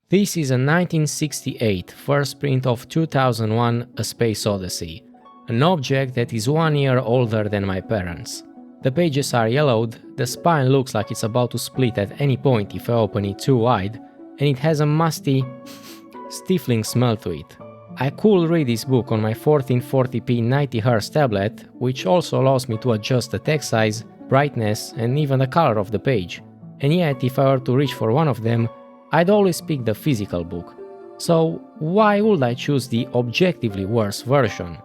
This is a 1968 first print of 2001 A Space Odyssey, an object that is 1 year older than my parents. The pages are yellowed, the spine looks like it's about to split at any point if I open it too wide, and it has a musty, stifling smell to it. I could read this book on my 1440p 90Hz tablet, which also allows me to adjust the text size, brightness, and even the color of the page. And yet, if I were to reach for one of them, I'd always pick the physical book. So why would I choose the objectively worse version?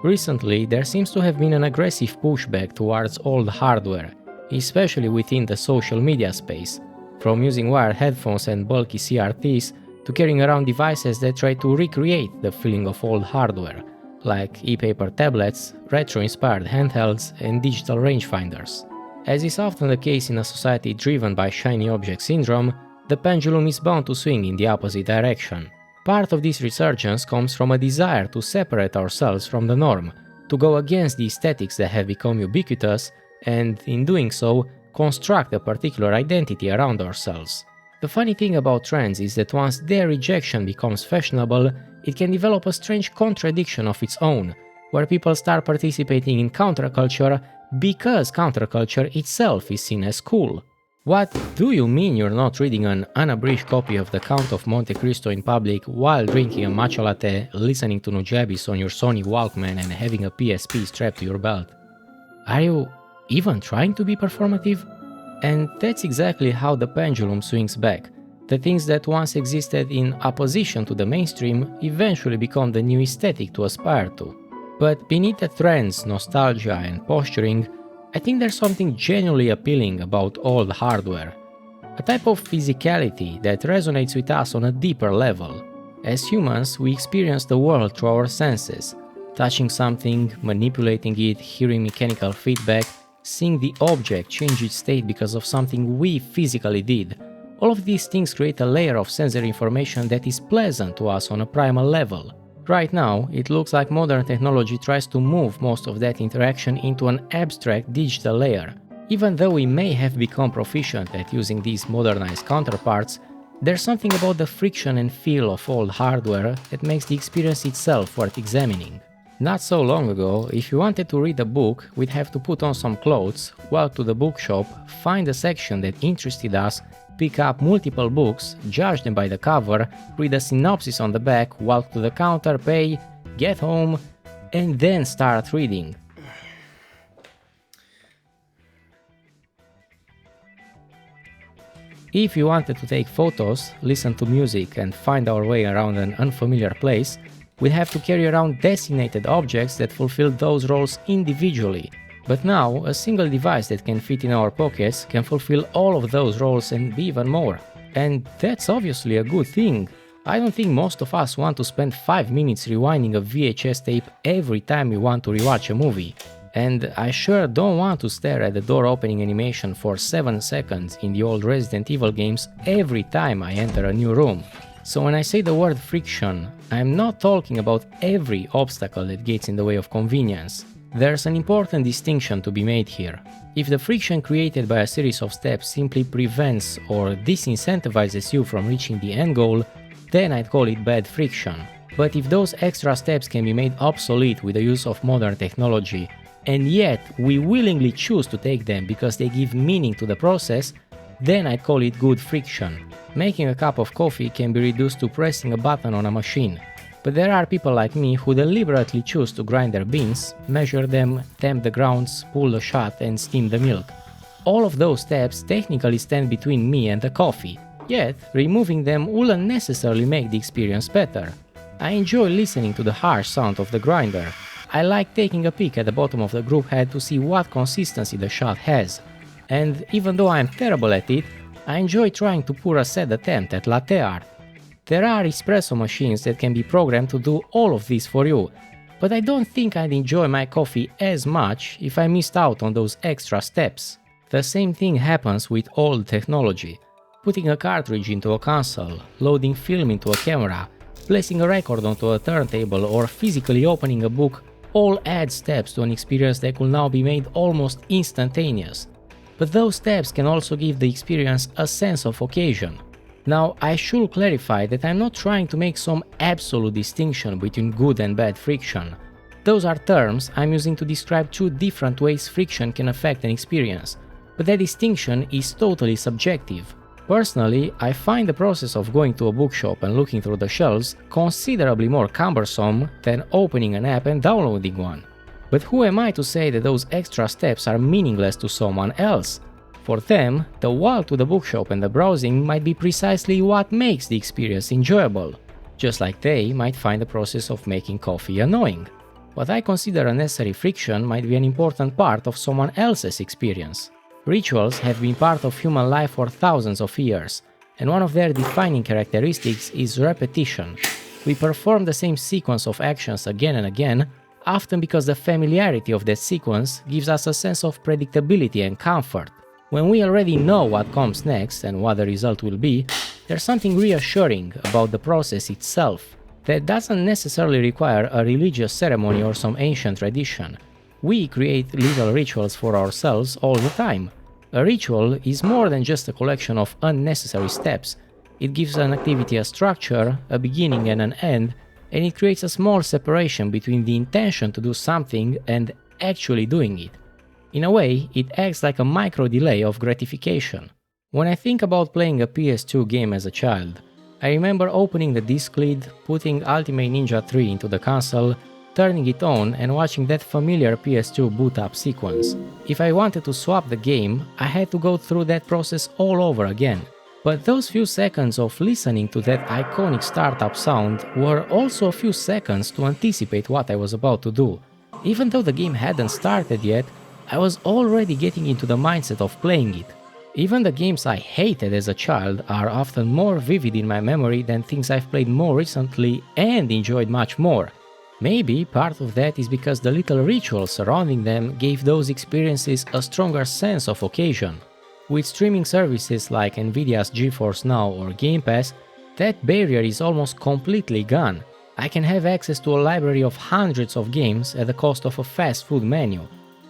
Recently, there seems to have been an aggressive pushback towards old hardware, especially within the social media space, from using wired headphones and bulky CRTs to carrying around devices that try to recreate the feeling of old hardware, like e-paper tablets, retro-inspired handhelds, and digital rangefinders. As is often the case in a society driven by shiny object syndrome, the pendulum is bound to swing in the opposite direction. Part of this resurgence comes from a desire to separate ourselves from the norm, to go against the aesthetics that have become ubiquitous, and, in doing so, construct a particular identity around ourselves. The funny thing about trends is that once their rejection becomes fashionable, it can develop a strange contradiction of its own, where people start participating in counterculture because counterculture itself is seen as cool. What do you mean you're not reading an unabridged copy of The Count of Monte Cristo in public while drinking a matcha latte, listening to Nujabes on your Sony Walkman and having a PSP strapped to your belt? Are you even trying to be performative? And that's exactly how the pendulum swings back. The things that once existed in opposition to the mainstream eventually become the new aesthetic to aspire to. But beneath the trends, nostalgia and posturing, I think there's something genuinely appealing about old hardware. A type of physicality that resonates with us on a deeper level. As humans, we experience the world through our senses. Touching something, manipulating it, hearing mechanical feedback, seeing the object change its state because of something we physically did. All of these things create a layer of sensory information that is pleasant to us on a primal level. Right now, it looks like modern technology tries to move most of that interaction into an abstract digital layer. Even though we may have become proficient at using these modernized counterparts, there's something about the friction and feel of old hardware that makes the experience itself worth examining. Not so long ago, if you wanted to read a book, we'd have to put on some clothes, walk to the bookshop, find a section that interested us, pick up multiple books, judge them by the cover, read a synopsis on the back, walk to the counter, pay, get home, and then start reading. If you wanted to take photos, listen to music, and find our way around an unfamiliar place, we'd have to carry around designated objects that fulfill those roles individually. But now, a single device that can fit in our pockets can fulfill all of those roles and even more. And that's obviously a good thing. I don't think most of us want to spend 5 minutes rewinding a VHS tape every time we want to rewatch a movie. And I sure don't want to stare at the door opening animation for 7 seconds in the old Resident Evil games every time I enter a new room. So when I say the word friction, I'm not talking about every obstacle that gets in the way of convenience. There's an important distinction to be made here. If the friction created by a series of steps simply prevents or disincentivizes you from reaching the end goal, then I'd call it bad friction. But if those extra steps can be made obsolete with the use of modern technology, and yet we willingly choose to take them because they give meaning to the process, then I'd call it good friction. Making a cup of coffee can be reduced to pressing a button on a machine. But there are people like me who deliberately choose to grind their beans, measure them, temp the grounds, pull the shot and steam the milk. All of those steps technically stand between me and the coffee, yet removing them wouldn't necessarily make the experience better. I enjoy listening to the harsh sound of the grinder. I like taking a peek at the bottom of the group head to see what consistency the shot has. And even though I'm terrible at it, I enjoy trying to pour a sad attempt at latte art. There are espresso machines that can be programmed to do all of this for you, but I don't think I'd enjoy my coffee as much if I missed out on those extra steps. The same thing happens with old technology. Putting a cartridge into a console, loading film into a camera, placing a record onto a turntable, or physically opening a book all add steps to an experience that could now be made almost instantaneous. But those steps can also give the experience a sense of occasion. Now, I should clarify that I'm not trying to make some absolute distinction between good and bad friction. Those are terms I'm using to describe two different ways friction can affect an experience, but that distinction is totally subjective. Personally, I find the process of going to a bookshop and looking through the shelves considerably more cumbersome than opening an app and downloading one. But who am I to say that those extra steps are meaningless to someone else? For them, the walk to the bookshop and the browsing might be precisely what makes the experience enjoyable, just like they might find the process of making coffee annoying. What I consider a necessary friction might be an important part of someone else's experience. Rituals have been part of human life for thousands of years, and one of their defining characteristics is repetition. We perform the same sequence of actions again and again, often because the familiarity of that sequence gives us a sense of predictability and comfort. When we already know what comes next and what the result will be, there's something reassuring about the process itself that doesn't necessarily require a religious ceremony or some ancient tradition. We create little rituals for ourselves all the time. A ritual is more than just a collection of unnecessary steps. It gives an activity a structure, a beginning and an end, and it creates a small separation between the intention to do something and actually doing it. In a way, it acts like a micro delay of gratification. When I think about playing a PS2 game as a child, I remember opening the disc lid, putting Ultimate Ninja 3 into the console, turning it on and watching that familiar PS2 boot up sequence. If I wanted to swap the game, I had to go through that process all over again. But those few seconds of listening to that iconic startup sound were also a few seconds to anticipate what I was about to do. Even though the game hadn't started yet, I was already getting into the mindset of playing it. Even the games I hated as a child are often more vivid in my memory than things I've played more recently and enjoyed much more. Maybe part of that is because the little rituals surrounding them gave those experiences a stronger sense of occasion. With streaming services like Nvidia's GeForce Now or Game Pass, that barrier is almost completely gone. I can have access to a library of hundreds of games at the cost of a fast food menu.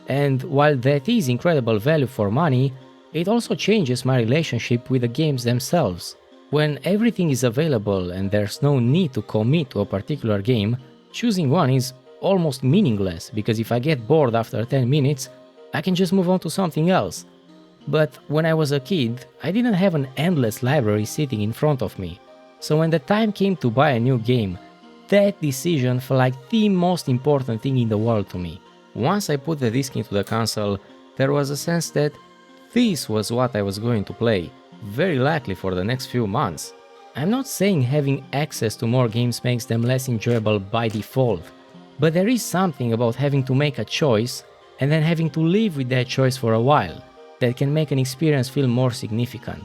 And while that is incredible value for money, it also changes my relationship with the games themselves. When everything is available and there's no need to commit to a particular game, choosing one is almost meaningless because if I get bored after 10 minutes, I can just move on to something else. But when I was a kid, I didn't have an endless library sitting in front of me. So when the time came to buy a new game, that decision felt like the most important thing in the world to me. Once I put the disc into the console, there was a sense that this was what I was going to play, very likely for the next few months. I'm not saying having access to more games makes them less enjoyable by default, but there is something about having to make a choice and then having to live with that choice for a while that can make an experience feel more significant.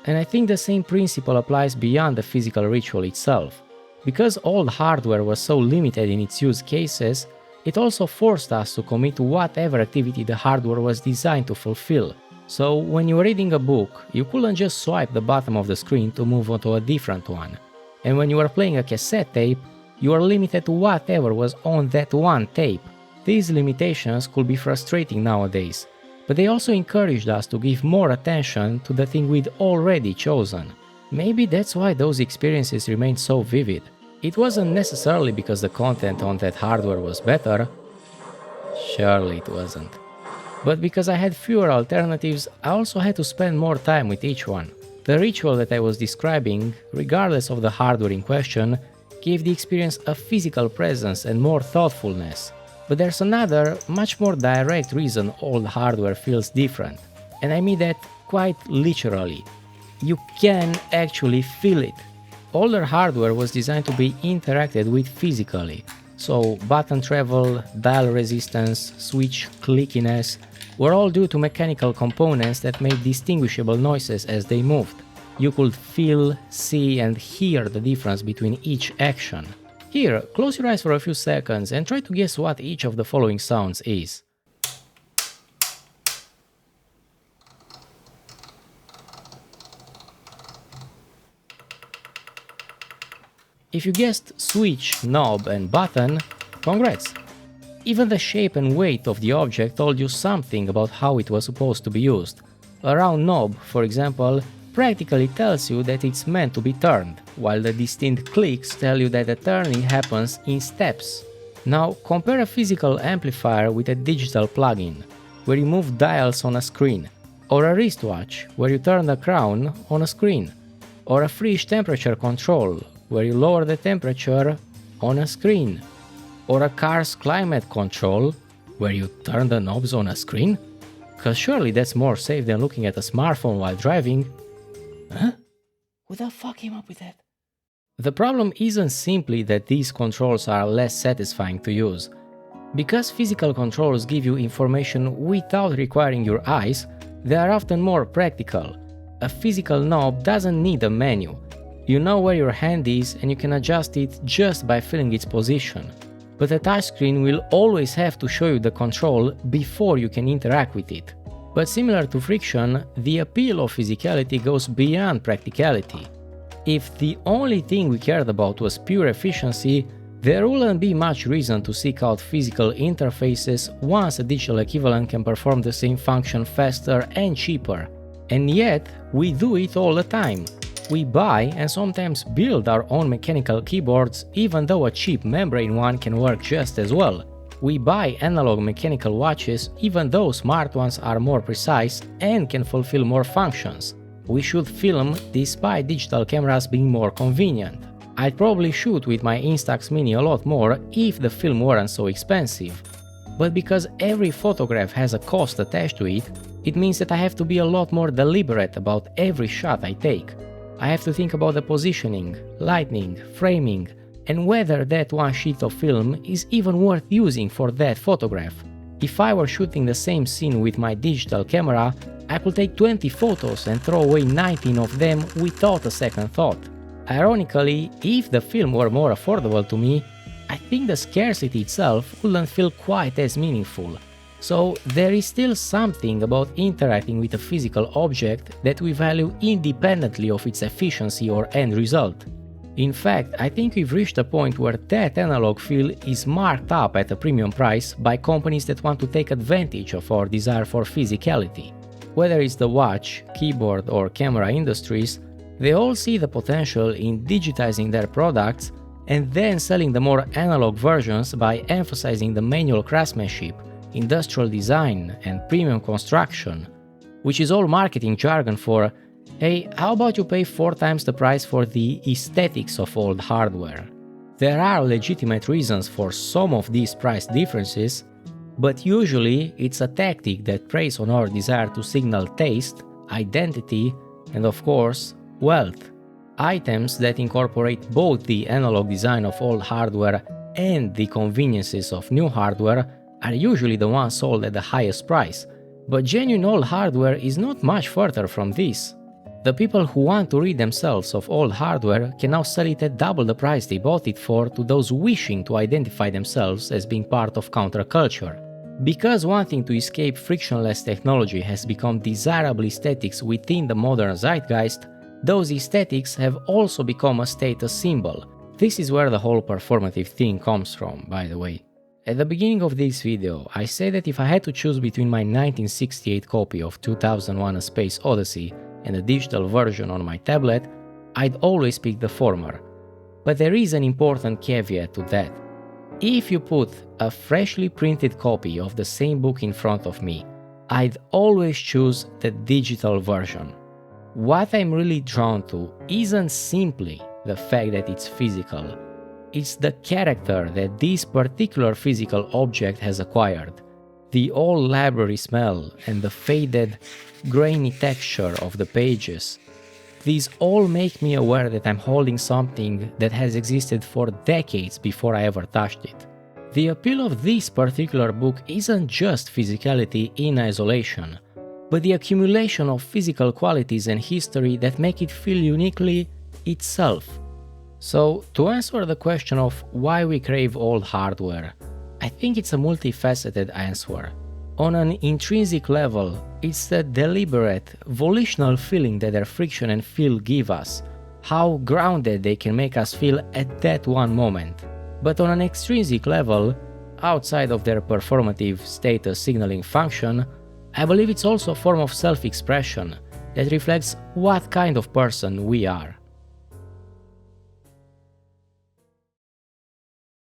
And I think the same principle applies beyond the physical ritual itself. Because old hardware was so limited in its use cases, it also forced us to commit to whatever activity the hardware was designed to fulfill. So when you were reading a book, you couldn't just swipe the bottom of the screen to move on to a different one. And when you were playing a cassette tape, you were limited to whatever was on that one tape. These limitations could be frustrating nowadays, but they also encouraged us to give more attention to the thing we'd already chosen. Maybe that's why those experiences remained so vivid. It wasn't necessarily because the content on that hardware was better. Surely it wasn't. But because I had fewer alternatives, I also had to spend more time with each one. The ritual that I was describing, regardless of the hardware in question, gave the experience a physical presence and more thoughtfulness. But there's another, much more direct reason old hardware feels different. And I mean that quite literally. You can actually feel it. Older hardware was designed to be interacted with physically, so button travel, dial resistance, switch clickiness were all due to mechanical components that made distinguishable noises as they moved. You could feel, see and hear the difference between each action. Here, close your eyes for a few seconds and try to guess what each of the following sounds is. If you guessed switch, knob and button, congrats! Even the shape and weight of the object told you something about how it was supposed to be used. A round knob, for example, practically tells you that it's meant to be turned, while the distinct clicks tell you that the turning happens in steps. Now compare a physical amplifier with a digital plugin, where you move dials on a screen, or a wristwatch, where you turn the crown on a screen, or a fridge temperature control, where you lower the temperature on a screen, or a car's climate control, where you turn the knobs on a screen? Cause surely that's more safe than looking at a smartphone while driving. Huh? Who the fuck came up with that? The problem isn't simply that these controls are less satisfying to use. Because physical controls give you information without requiring your eyes, they are often more practical. A physical knob doesn't need a menu. You know where your hand is and you can adjust it just by feeling its position. But a touchscreen will always have to show you the control before you can interact with it. But similar to friction, the appeal of physicality goes beyond practicality. If the only thing we cared about was pure efficiency, there wouldn't be much reason to seek out physical interfaces once a digital equivalent can perform the same function faster and cheaper. And yet, we do it all the time. We buy and sometimes build our own mechanical keyboards, even though a cheap membrane one can work just as well. We buy analog mechanical watches, even though smart ones are more precise and can fulfill more functions. We shoot film despite digital cameras being more convenient. I'd probably shoot with my Instax Mini a lot more if the film weren't so expensive. But because every photograph has a cost attached to it, it means that I have to be a lot more deliberate about every shot I take. I have to think about the positioning, lighting, framing, and whether that one sheet of film is even worth using for that photograph. If I were shooting the same scene with my digital camera, I could take 20 photos and throw away 19 of them without a second thought. Ironically, if the film were more affordable to me, I think the scarcity itself wouldn't feel quite as meaningful. So there is still something about interacting with a physical object that we value independently of its efficiency or end result. In fact, I think we've reached a point where that analog feel is marked up at a premium price by companies that want to take advantage of our desire for physicality. Whether it's the watch, keyboard or camera industries, they all see the potential in digitizing their products and then selling the more analog versions by emphasizing the manual craftsmanship, industrial design and premium construction, which is all marketing jargon for, hey, how about you pay 4 times the price for the aesthetics of old hardware? There are legitimate reasons for some of these price differences, but usually it's a tactic that preys on our desire to signal taste, identity, and of course, wealth. Items that incorporate both the analog design of old hardware and the conveniences of new hardware are usually the ones sold at the highest price, but genuine old hardware is not much further from this. The people who want to rid themselves of old hardware can now sell it at double the price they bought it for to those wishing to identify themselves as being part of counterculture. Because wanting to escape frictionless technology has become desirable aesthetics within the modern zeitgeist, those aesthetics have also become a status symbol. This is where the whole performative thing comes from, by the way. At the beginning of this video, I said that if I had to choose between my 1968 copy of 2001: A Space Odyssey and a digital version on my tablet, I'd always pick the former. But there is an important caveat to that. If you put a freshly printed copy of the same book in front of me, I'd always choose the digital version. What I'm really drawn to isn't simply the fact that it's physical. It's the character that this particular physical object has acquired. The old library smell and the faded, grainy texture of the pages. These all make me aware that I'm holding something that has existed for decades before I ever touched it. The appeal of this particular book isn't just physicality in isolation, but the accumulation of physical qualities and history that make it feel uniquely itself. So, to answer the question of why we crave old hardware, I think it's a multifaceted answer. On an intrinsic level, it's the deliberate, volitional feeling that their friction and feel give us, how grounded they can make us feel at that one moment. But on an extrinsic level, outside of their performative status signaling function, I believe it's also a form of self-expression. that reflects what kind of person we are.